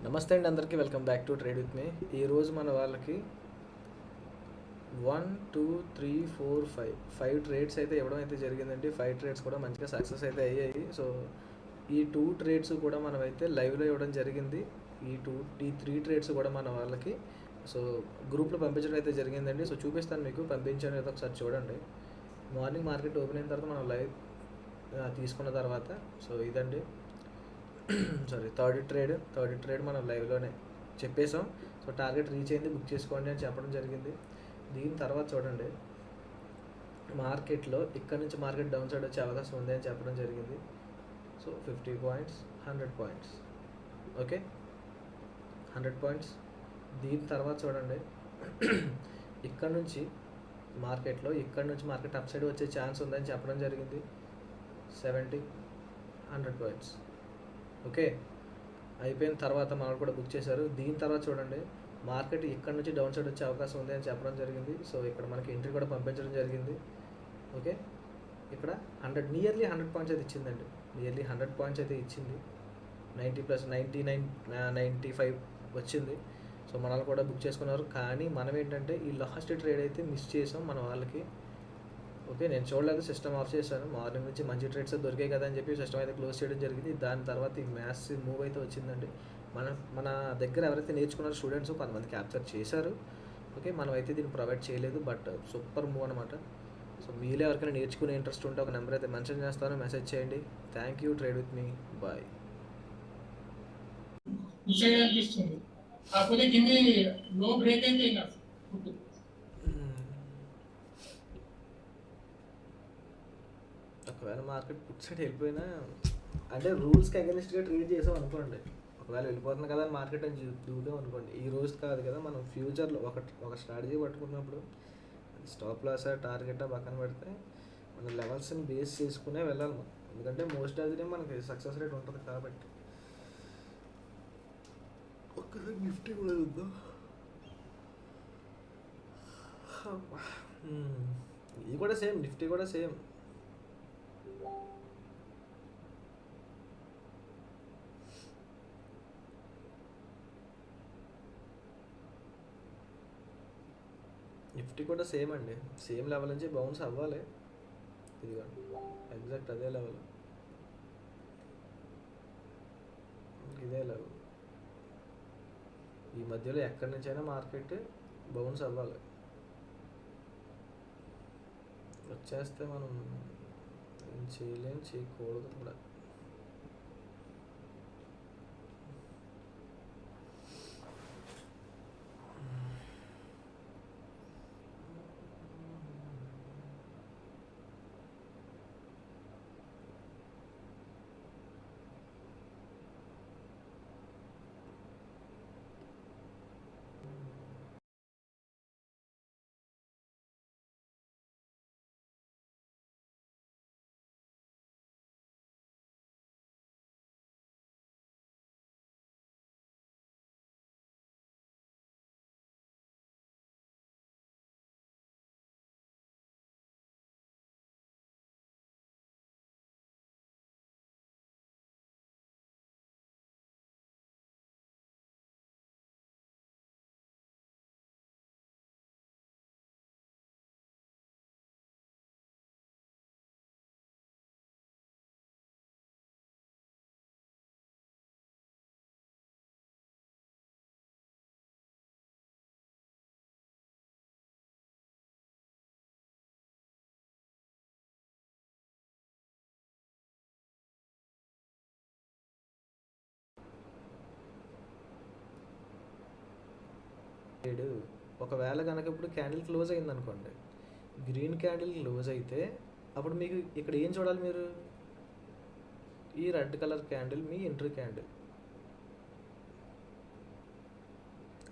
నమస్తే అండి, అందరికీ welcome back to trade with me. ఈరోజు మన వాళ్ళకి 1 2 3 4 5 ట్రేడ్స్ అయితే ఇవ్వడం అయితే జరిగిందండి. 5 ట్రేడ్స్ కూడా మంచిగా సక్సెస్ అయితే అయ్యాయి. సో ఈ 2 ట్రేడ్స్ కూడా మనం అయితే లైవ్లో ఇవ్వడం జరిగింది. ఈ 3 ట్రేడ్స్ కూడా మన వాళ్ళకి సో గ్రూప్లో పంపించడం అయితే జరిగిందండి. సో చూపిస్తాను మీకు, పంపించాను ఏదో ఒకసారి చూడండి. మార్నింగ్ మార్కెట్ ఓపెన్ అయిన తర్వాత మనం లైవ్ తీసుకున్న తర్వాత సో ఇదండి సారీ థర్డ్ ట్రేడ్ మనం లైవ్లోనే చెప్పేసాం. సో టార్గెట్ రీచ్ అయింది, బుక్ చేసుకోండి అని చెప్పడం జరిగింది. దీని తర్వాత చూడండి, మార్కెట్లో ఇక్కడ నుంచి మార్కెట్ డౌన్ సైడ్ వచ్చే అవకాశం ఉంది అని చెప్పడం జరిగింది. So 50 points, 100 points, okay 100 points. దీని తర్వాత చూడండి, ఇక్కడ నుంచి మార్కెట్ అప్ సైడ్ వచ్చే ఛాన్స్ ఉందని చెప్పడం జరిగింది. 70, 100 పాయింట్స్, ఓకే అయిపోయిన తర్వాత మనం కూడా బుక్ చేశారు. దీని తర్వాత చూడండి, మార్కెట్ ఇక్కడ నుంచి డౌన్ సైడ్ వచ్చే అవకాశం ఉంది అని చెప్పడం జరిగింది. సో ఇక్కడ మనకి ఎంట్రీ కూడా పంపించడం జరిగింది. ఓకే ఇక్కడ నియర్లీ 100 పాయింట్స్ అయితే ఇచ్చిందండి. నియర్లీ 100 పాయింట్స్ అయితే ఇచ్చింది. 90+99 95 వచ్చింది. సో మనల్ని కూడా బుక్ చేసుకున్నారు. కానీ మనం ఏంటంటే ఈ లాస్ట్ ట్రేడ్ అయితే మిస్ చేసాం మన వాళ్ళకి. ఓకే నేను చూడలేదు, సిస్టమ్ ఆఫ్ చేశాను. మార్నింగ్ నుంచి మంచి ట్రేడ్స్ దొరికాయి కదా అని చెప్పి సిస్టమ్ అయితే క్లోజ్ చేయడం జరిగింది. దాని తర్వాత ఈ మ్యాసివ్ మూవ్ అయితే వచ్చిందండి. మన దగ్గర ఎవరైతే నేర్చుకున్నారో స్టూడెంట్స్ కొంతమంది క్యాప్చర్ చేశారు. ఓకే మనం అయితే దీన్ని ప్రొవైడ్ చేయలేదు, బట్ సూపర్ మూవ్ అనమాట. సో మీలో ఎవరికైనా నేర్చుకునే ఇంట్రెస్ట్ ఉంటే ఒక నెంబర్ అయితే మెన్షన్ చేస్తాను, మెసేజ్ చేయండి. Thank you. Trade with me, bye. కాకపోతే కింది లో బ్రేక్ అయితే ఇంకా ఒకవేళ మార్కెట్ పుట్ సైడ్ వెళ్ళిపోయినా అంటే రూల్స్కి అగెనిస్ట్గా ట్రేడ్ చేసాం అనుకోండి, ఒకవేళ వెళ్ళిపోతుంది కదా అని మార్కెట్ అని చూద్దాం అనుకోండి, ఈ రోజు కాదు కదా, మనం ఫ్యూచర్లో ఒక స్ట్రాటజీ పట్టుకున్నప్పుడు స్టాప్ లాస్ టార్గెట్ పక్కన పెడితే మన లెవెల్స్ని బేస్ చేసుకునే వెళ్ళాలి మనం. ఎందుకంటే మోస్ట్ ఆఫ్ ది టైం మనకి సక్సెస్ రేట్ ఉంటుంది కాబట్టి. ఒక్కసారి నిఫ్టీ కూడా చూద్దాం. ఇది కూడా సేమ్, నిఫ్టీ కూడా సేమ్. నిఫ్టీ కూడా సేమ్ అండి, సేమ్ లెవెల్ నుంచి బౌన్స్ అవ్వాలి. ఇదిగో ఎగ్జాక్ట్ అదే లెవెల్, ఇదే లెవెల్. ఈ మధ్యలో ఎక్కడి నుంచైనా మార్కెట్ బౌన్స్ అవ్వాలి. వచ్చేస్తే మనం ఏం చేయకూడదు కూడా. ఒకవేళ కనుక ఇప్పుడు క్యాండిల్ క్లోజ్ అయింది అనుకోండి, గ్రీన్ క్యాండిల్ క్లోజ్ అయితే అప్పుడు మీకు ఇక్కడ ఏం చూడాలి మీరు, ఈ రెడ్ కలర్ క్యాండిల్ మీ ఎంట్రీ క్యాండిల్.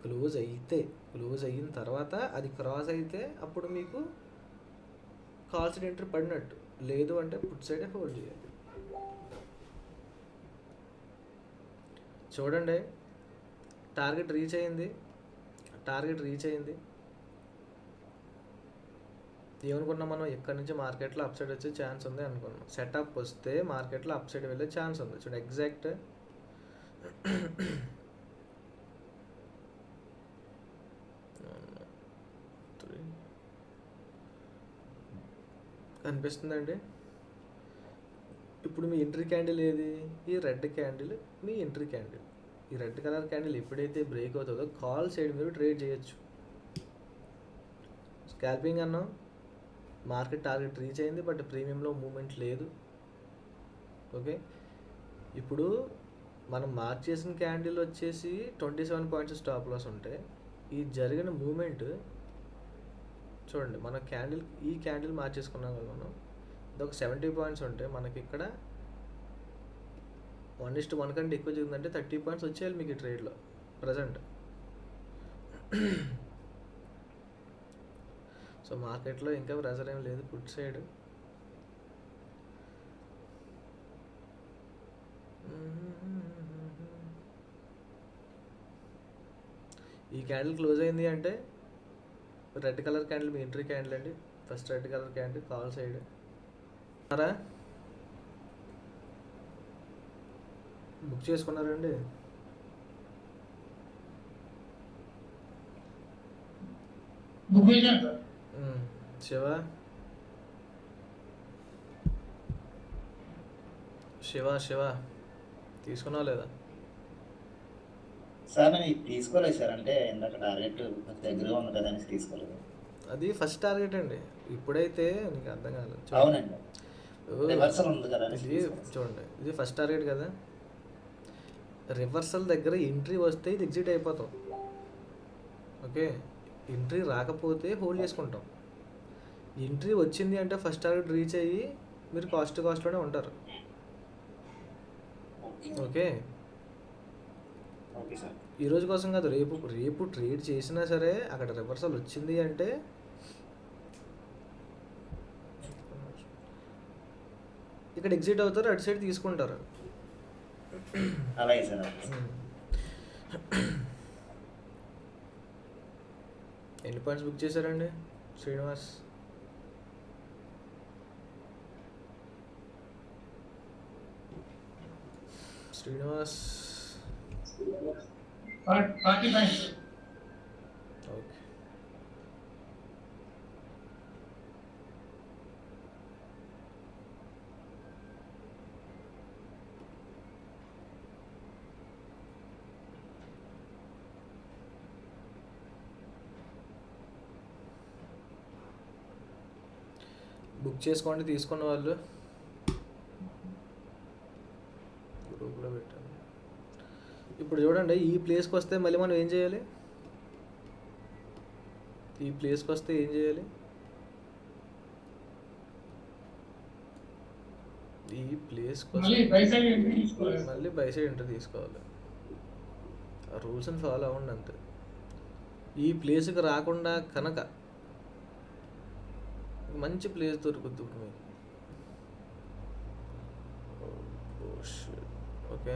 క్లోజ్ అయిన తర్వాత అది క్రాస్ అయితే అప్పుడు మీకు కాల్ సైడ్ ఎంట్రీ పడినట్టు, లేదు అంటే పుట్ సైడే హోల్డ్ చేయాలి. చూడండి టార్గెట్ రీచ్ అయింది. ఏమనుకున్నాం మనం, ఎక్కడి నుంచి మార్కెట్లో అప్ సైడ్ వచ్చే ఛాన్స్ ఉంది అనుకున్నాం. సెటప్ వస్తే మార్కెట్లో అప్ సైడ్ వెళ్ళే ఛాన్స్ ఉంది. చూడండి ఎగ్జాక్ట్ కనిపిస్తుందండి? ఇప్పుడు మీ ఎంట్రీ క్యాండిల్ ఏది? ఈ రెడ్ క్యాండిల్ మీ ఎంట్రీ క్యాండిల్. ఈ రెడ్ కలర్ క్యాండిల్ ఎప్పుడైతే బ్రేక్ అవుతుందో కాల్ సైడ్ మీరు ట్రేడ్ చేయొచ్చు. స్కాల్పింగ్ అన్నాం, మార్కెట్ టార్గెట్ రీచ్ అయింది, బట్ ప్రీమియంలో మూమెంట్ లేదు. ఓకే, ఇప్పుడు మనం మార్క్ చేసిన క్యాండిల్ వచ్చేసి 27 పాయింట్స్ స్టాప్ లాస్ ఉంటే ఈ జరిగిన మూమెంట్ చూడండి. మన క్యాండిల్, ఈ క్యాండిల్ మార్చేసుకున్నాం కదా మనం, ఇది ఒక 70 పాయింట్స్ ఉంటే మనకి ఇక్కడ 1:1 కంటే ఎక్కువ జరిగిందంటే 30 పాయింట్స్ వచ్చేయాలి మీకు ఈ ట్రేడ్లో ప్రజెంట్. సో మార్కెట్లో ఇంకా ప్రెజర్ ఏం లేదు పుట్ సైడ్. ఈ క్యాండిల్ క్లోజ్ అయింది అంటే రెడ్ కలర్ క్యాండిల్ మీ ఎంట్రీ క్యాండిల్ అండి. First red colour candle call side. Book చేసుకున్నారండి? బుక్ చేశాను సార్. శివ శివ శివ తీసుకున్నావు లేదా? సార్ నేను ఇది తీసుకోలేదు సార్, అంటే ఇందాక టార్గెట్ దగ్గరగా ఉంది కదా అనేసి తీసుకోలేదు. అది ఫస్ట్ టార్గెట్ అండి. ఇప్పుడైతే నీకు అర్థం కాలేదు. అవునండి, రివర్సల్ ఉంది కదా అనేసి ఇది చూడండి, ఇది ఫస్ట్ టార్గెట్ కదా. రివర్సల్ దగ్గర ఎంట్రీ వస్తే ఇది ఎగ్జిట్ అయిపోతాం. ఓకే, ఎంట్రీ రాకపోతే హోల్డ్ చేసుకుంటాం. ఎంట్రీ వచ్చింది అంటే ఫస్ట్ టార్గెట్ రీచ్ అయ్యి మీరు కాస్ట్లోనే ఉంటారు. Okay, okay sir. ఈ రోజు కోసం కాదు, రేపు ట్రేడ్ చేసినా సరే అక్కడ రివర్సల్ వచ్చింది అంటే ఇక్కడ ఎగ్జిట్ అవుతారు, అటు సైడ్ తీసుకుంటారు. అలాగే సార్. ఎన్ని పాయింట్స్ బుక్ చేశారండి Srinivas? Srinivas 40 points. Okay, book చేసుకోండి తీసుకున్న వాళ్ళు. గ్రూప్లో పెట్టాను. ఇప్పుడు చూడండి, ఈ ప్లేస్కి వస్తే మళ్ళీ మనం ఏం చేయాలి? ఈ ప్లేస్కి వస్తే ఏం చేయాలి? ఈ ప్లేస్కి వస్తే మళ్ళీ బై సైడ్ ఎంట్రీ తీసుకోవాలి. మళ్ళీ బై సైడ్ ఎంట్రీ తీసుకోవాలి. ఆ రూల్స్ని ఫాలో అవ్వండి అంతే. ఈ ప్లేస్కి రాకుండా కనుక మంచి ప్లేస్ దొరుకుద్ది ఇప్పుడు మీకు. ఓకే,